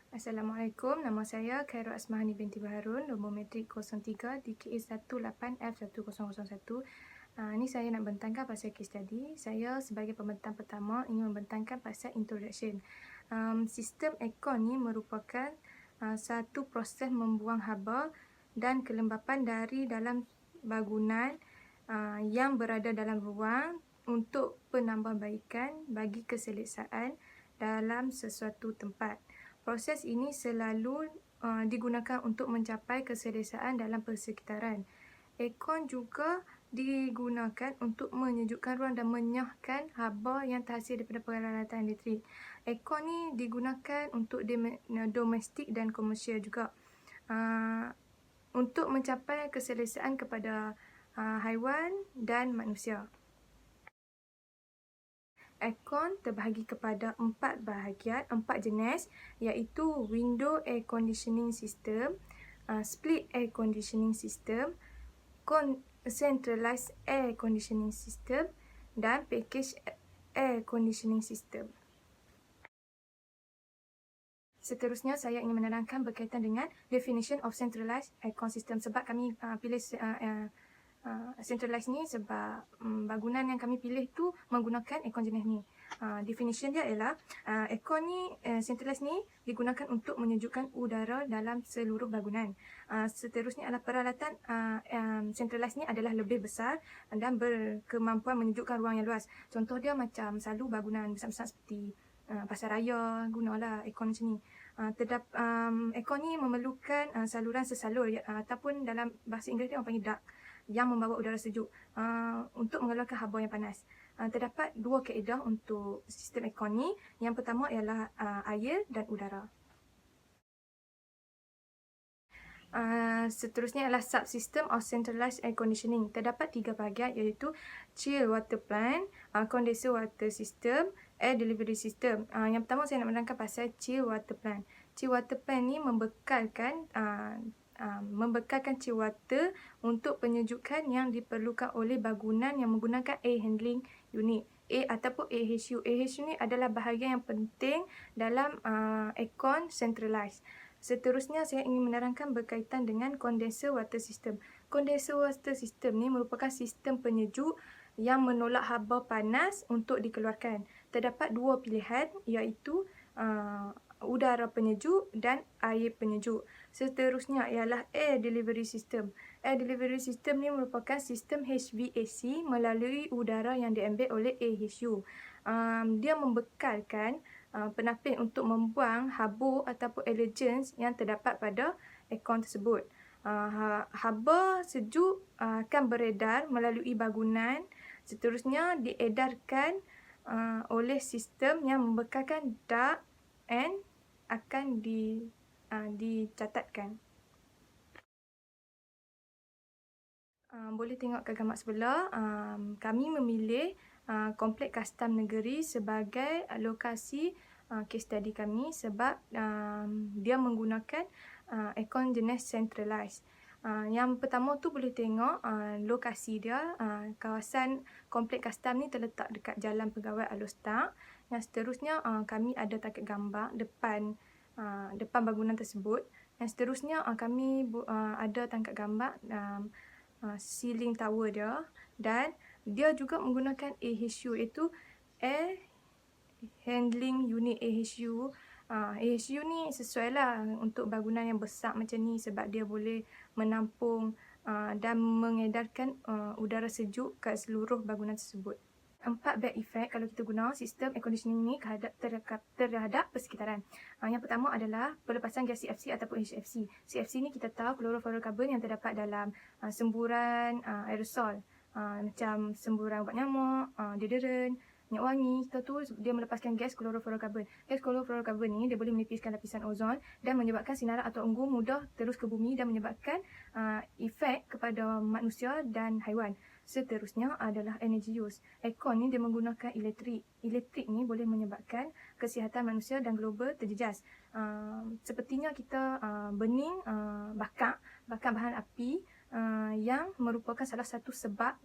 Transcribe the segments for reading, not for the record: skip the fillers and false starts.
Assalamualaikum, nama saya Khairul Asmahani binti Baharun, nombor matrik 03 DKA18F1001. Ni saya nak bentangkan pasal case study. Saya sebagai pembentang pertama ingin membentangkan pasal introduction. Sistem aircon ni merupakan satu proses membuang haba dan kelembapan dari dalam bangunan yang berada dalam ruang untuk penambahbaikan bagi keselesaan dalam sesuatu tempat. Proses ini selalu digunakan untuk mencapai keselesaan dalam persekitaran. Aircon juga digunakan untuk menyejukkan ruang dan menyahkan haba yang terhasil daripada peralatan elektrik. Aircon ni digunakan untuk domestik dan komersial juga. Untuk mencapai keselesaan kepada haiwan dan manusia. Aircon terbahagi kepada 4 bahagian, 4 jenis, iaitu window air conditioning system, split air conditioning system, centralized air conditioning system dan package air conditioning system. Seterusnya saya ingin menerangkan berkaitan dengan definition of centralized aircon system. Sebab kami pilih centralized ni sebab bangunan yang kami pilih tu menggunakan aircon jenis ni. Definition dia ialah aircon ni, centralized ni digunakan untuk menyejukkan udara dalam seluruh bangunan. Seterusnya adalah peralatan centralized ni adalah lebih besar dan berkemampuan menyejukkan ruang yang luas. Contoh dia macam selalu bangunan besar-besar seperti pasar raya gunalah aircon macam ni. Aircon ni memerlukan saluran sesalur ataupun dalam bahasa Inggeris dia orang panggil duct yang membawa udara sejuk untuk mengeluarkan haba yang panas. Terdapat 2 kaedah untuk sistem aircon ni. Yang pertama ialah air dan udara. Seterusnya adalah subsystem of centralized air conditioning. Terdapat 3 bahagian iaitu chill water plant, condenser water system, air delivery system. Yang pertama saya nak menerangkan pasal chill water plant. Chill water plant ni membekalkan chill water untuk penyejukan yang diperlukan oleh bangunan yang menggunakan air handling unit ataupun AHU. AHU ni adalah bahagian yang penting dalam aircon centralized. Seterusnya saya ingin menerangkan berkaitan dengan condenser water system. Condenser water system ni merupakan sistem penyejuk yang menolak haba panas untuk dikeluarkan. Terdapat 2 pilihan iaitu udara penyejuk dan air penyejuk. Seterusnya ialah air delivery system. Air delivery system ni merupakan sistem HVAC melalui udara yang diambil oleh AHU. Dia membekalkan penapis untuk membuang habuk ataupun allergens yang terdapat pada aircon tersebut. Haba sejuk akan beredar melalui bangunan. Seterusnya diedarkan oleh sistem yang membekalkan duct and akan dicatatkan. Boleh tengok ke gambar sebelah. Kami memilih Kompleks Kastam Negeri sebagai lokasi case study kami sebab dia menggunakan aircon jenis centralized. Yang pertama tu boleh tengok lokasi dia. Kawasan Kompleks Kastam ni terletak dekat Jalan Pegawai Alor-Setar. Yang seterusnya kami ada tangkap gambar depan bangunan tersebut. Yang seterusnya kami ada tangkap gambar ceiling tower dia, dan dia juga menggunakan AHU iaitu Air Handling Unit AHU. AHU ni sesuai lah untuk bangunan yang besar macam ni sebab dia boleh menampung dan mengedarkan udara sejuk ke seluruh bangunan tersebut. 4 bad effect kalau kita guna sistem air conditioning ni terhadap persekitaran. Yang pertama adalah pelepasan gas CFC ataupun HFC. CFC ni kita tahu klorofluorokarbon yang terdapat dalam semburan aerosol. Macam semburan ubat nyamuk, deodorant, minyak wangi, kita tu dia melepaskan gas klorofluorokarbon. Gas klorofluorokarbon ni dia boleh menipiskan lapisan ozon dan menyebabkan sinaran atau embun mudah terus ke bumi dan menyebabkan efek kepada manusia dan haiwan. Seterusnya adalah energy use. Aircon ni dia menggunakan elektrik. Elektrik ni boleh menyebabkan kesihatan manusia dan global terjejas. Sepertinya kita burning, bakar bahan api yang merupakan salah satu sebab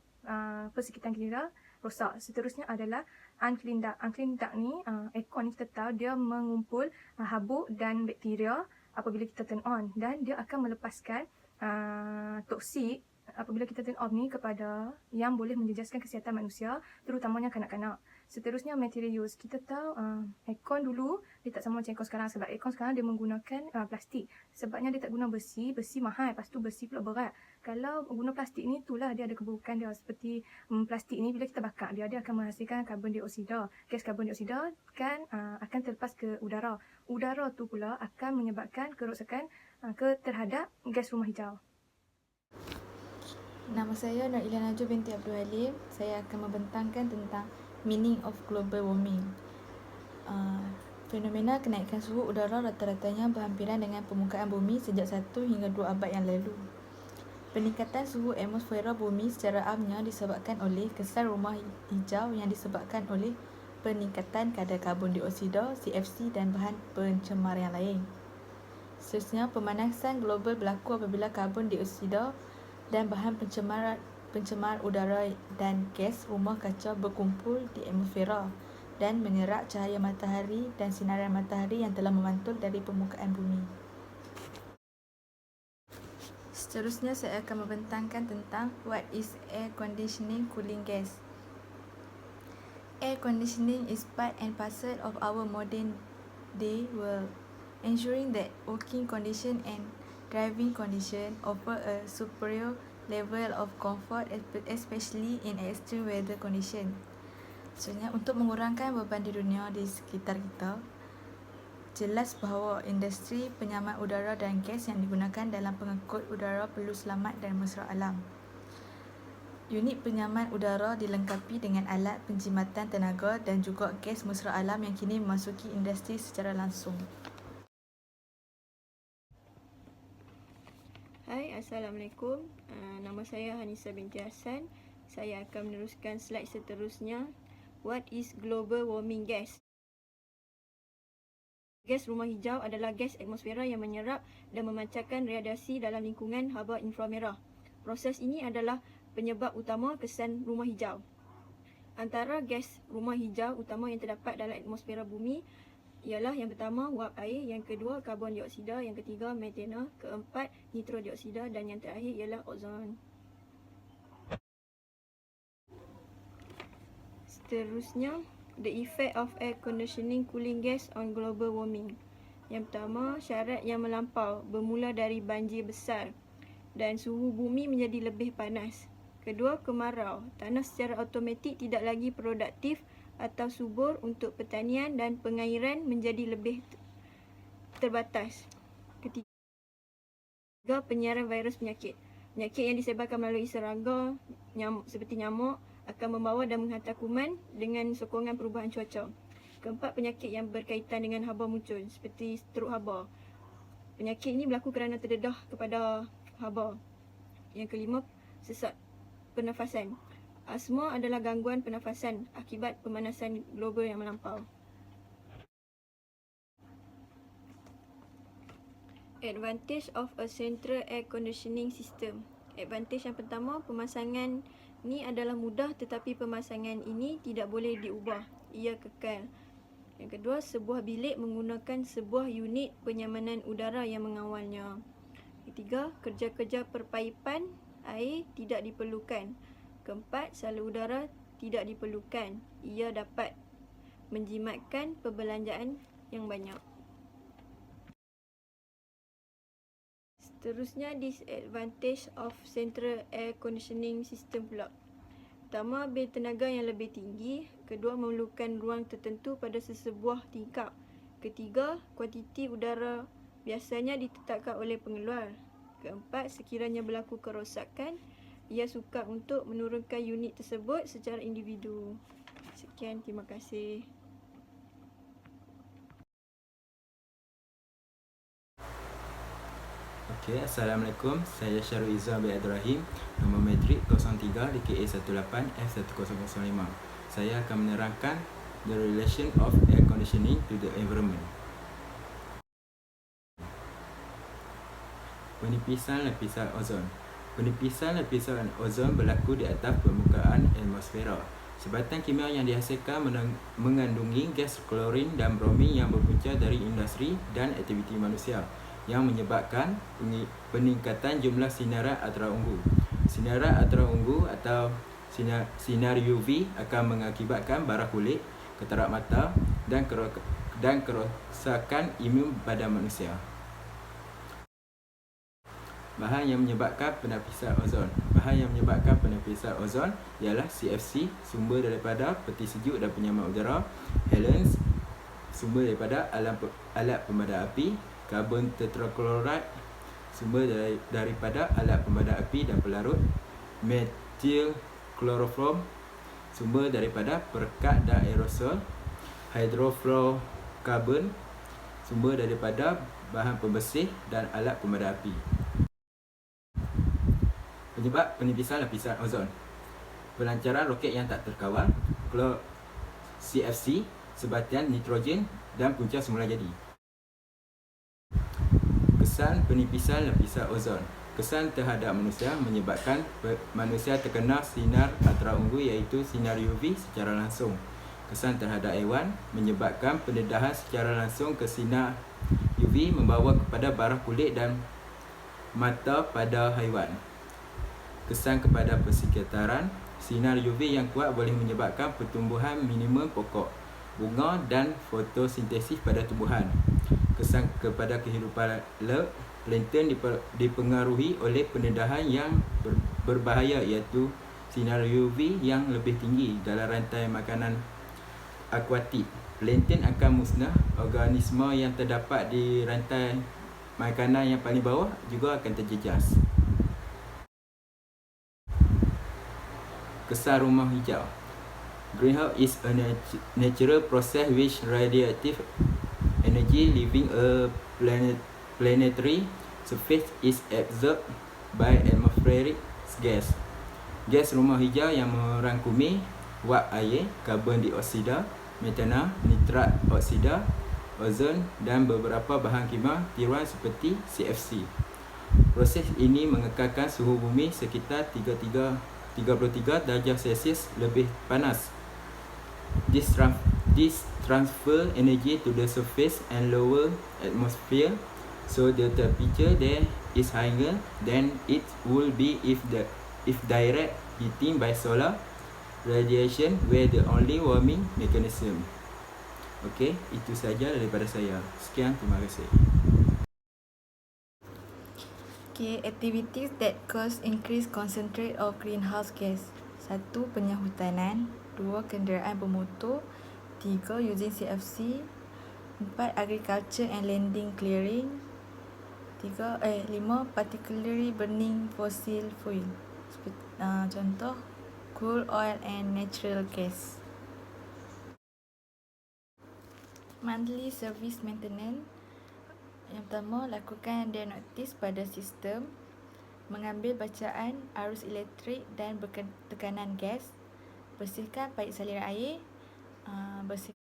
persekitaran kita rosak. Seterusnya adalah unclean duct. Unclean duct ni, aircon ni kita tahu dia mengumpul habuk dan bakteria apabila kita turn on, dan dia akan melepaskan toksik apabila kita turn off ni kepada yang boleh menjejaskan kesihatan manusia, terutamanya kanak-kanak. Seterusnya material use. Kita tahu aircon dulu dia tak sama macam aircon sekarang, sebab aircon sekarang dia menggunakan plastik. Sebabnya dia tak guna besi mahal, lepas tu besi pula berat. Kalau guna plastik ni, itulah dia ada keburukan dia. Seperti plastik ni bila kita bakar dia akan menghasilkan karbon dioksida. Gas karbon dioksida kan akan terlepas ke udara. Udara tu pula akan menyebabkan kerosakan terhadap gas rumah hijau. Nama saya Nurila Najwa binti Abdul Halim. Saya akan membentangkan tentang meaning of global warming. Fenomena kenaikan suhu udara rata-ratanya berhampiran dengan permukaan bumi sejak 1 hingga 2 abad yang lalu. Peningkatan suhu atmosfera bumi secara amnya disebabkan oleh kesan rumah hijau yang disebabkan oleh peningkatan kadar karbon dioksida, CFC dan bahan pencemar yang lain. Seterusnya, pemanasan global berlaku apabila karbon dioksida dan bahan pencemar udara dan gas rumah kaca berkumpul di atmosfera dan menyerap cahaya matahari dan sinaran matahari yang telah memantul dari permukaan bumi. Seterusnya, saya akan membentangkan tentang what is air conditioning cooling gas. Air conditioning is part and parcel of our modern day world, ensuring that working condition and driving condition offer a superior level of comfort, especially in extreme weather condition. Sebenarnya, untuk mengurangkan beban di dunia di sekitar kita, jelas bahawa industri penyaman udara dan gas yang digunakan dalam pengangkut udara perlu selamat dan mesra alam. Unit penyaman udara dilengkapi dengan alat penjimatan tenaga dan juga gas mesra alam yang kini memasuki industri secara langsung. Hai, Assalamualaikum. Nama saya Hanisa binti Hassan. Saya akan meneruskan slide seterusnya. What is global warming gas? Gas rumah hijau adalah gas atmosfera yang menyerap dan memancarkan radiasi dalam lingkungan haba inframerah. Proses ini adalah penyebab utama kesan rumah hijau. Antara gas rumah hijau utama yang terdapat dalam atmosfera bumi ialah yang pertama wap air, yang kedua karbon dioksida, yang ketiga metana, keempat nitrodioksida dan yang terakhir ialah ozon. Seterusnya, the effect of air conditioning cooling gas on global warming. Yang pertama, syarat yang melampau bermula dari banjir besar dan suhu bumi menjadi lebih panas. Kedua, kemarau. Tanah secara automatik tidak lagi produktif atau subur untuk pertanian dan pengairan menjadi lebih terbatas. Ketiga, penyiaran virus penyakit. Penyakit yang disebarkan melalui serangga seperti nyamuk akan membawa dan menghantar kuman dengan sokongan perubahan cuaca. Keempat, penyakit yang berkaitan dengan haba muncul seperti strok haba. Penyakit ini berlaku kerana terdedah kepada haba. Yang kelima, sesak pernafasan. Asma adalah gangguan pernafasan akibat pemanasan global yang melampau. Advantage of a central air conditioning system. Advantage yang pertama, pemasangan ni adalah mudah, tetapi pemasangan ini tidak boleh diubah. Ia kekal. Yang kedua, sebuah bilik menggunakan sebuah unit penyamanan udara yang mengawalnya. Ketiga, kerja-kerja perpaipan air tidak diperlukan. Keempat, salur udara tidak diperlukan. Ia dapat menjimatkan perbelanjaan yang banyak. Seterusnya, disadvantage of central air conditioning system pula. Pertama, bil tenaga yang lebih tinggi. Kedua, memerlukan ruang tertentu pada sesebuah tingkap. Ketiga, kuantiti udara biasanya ditetapkan oleh pengeluar. Keempat, sekiranya berlaku kerosakan, ia sukar untuk menurunkan unit tersebut secara individu. Sekian, terima kasih. Okey, Assalamualaikum. Saya Syarul Izzah bin Abdul Rahim, nombor metrik 03 DKA 18F1005. Saya akan menerangkan the relation of air conditioning to the environment. Penipisan lapisan ozon. Penipisan lapisan ozon berlaku di atas permukaan atmosfera. Sebatan kimia yang dihasilkan mengandungi gas klorin dan bromin yang berpunca dari industri dan aktiviti manusia yang menyebabkan peningkatan jumlah sinaran ultraviolet. Sinaran ultraviolet atau sinar UV akan mengakibatkan bara kulit, katarak mata dan kerosakan imun pada manusia. Bahan yang menyebabkan penapisan ozon. Bahan yang menyebabkan penapisan ozon ialah CFC, sumber daripada peti sejuk dan penyamak udara; halons, sumber daripada alat pemadam api; karbon tetrakloride, sumber daripada alat pemadam api dan pelarut; metil klorofrom, sumber daripada perekat dan aerosol; hydrofluorokarbon, sumber daripada bahan pembersih dan alat pemadam api. Penyebab penipisan lapisan ozon: pelancaran roket yang tak terkawal, CFC, sebatian nitrogen dan punca semula jadi. Kesan penipisan lapisan ozon. Kesan terhadap manusia menyebabkan manusia terkena sinar ultraviolet iaitu sinar UV secara langsung. Kesan terhadap haiwan menyebabkan pendedahan secara langsung ke sinar UV membawa kepada bara kulit dan mata pada haiwan. Kesan kepada persekitaran. Sinar UV yang kuat boleh menyebabkan pertumbuhan minimum pokok, bunga dan fotosintesis pada tumbuhan. Kesan kepada kehidupan laut. Plankton dipengaruhi oleh pendedahan yang berbahaya iaitu sinar UV yang lebih tinggi dalam rantai makanan akuatik. Plankton akan musnah. Organisma yang terdapat di rantai makanan yang paling bawah juga akan terjejas. Kesan rumah hijau. Greenhouse is a natural process which radioactive energy leaving a planetary surface is absorbed by atmospheric gas. Gas rumah hijau yang merangkumi wap air, karbon dioksida, metana, nitrat oksida, ozon dan beberapa bahan kimia tiruan seperti CFC. Proses ini mengekalkan suhu bumi sekitar 33 darjah Celsius lebih panas. This transfer energy to the surface and lower atmosphere, so the temperature there is higher than it would be if direct heating by solar radiation were the only warming mechanism. Okey, itu saja daripada saya. Sekian, terima kasih. Okay, activities that cause increased concentrate of greenhouse gas. 1. Penyahutanan. 2. Kenderaan bermotor. 3. Using CFC. 4. Agriculture and landing clearing. 5. Particularly burning fossil fuel. Contoh, coal, oil and natural gas. Monthly service maintenance. Yang pertama, lakukan diagnostis pada sistem, mengambil bacaan arus elektrik dan tekanan gas, bersihkan paip saliran air, bersihkan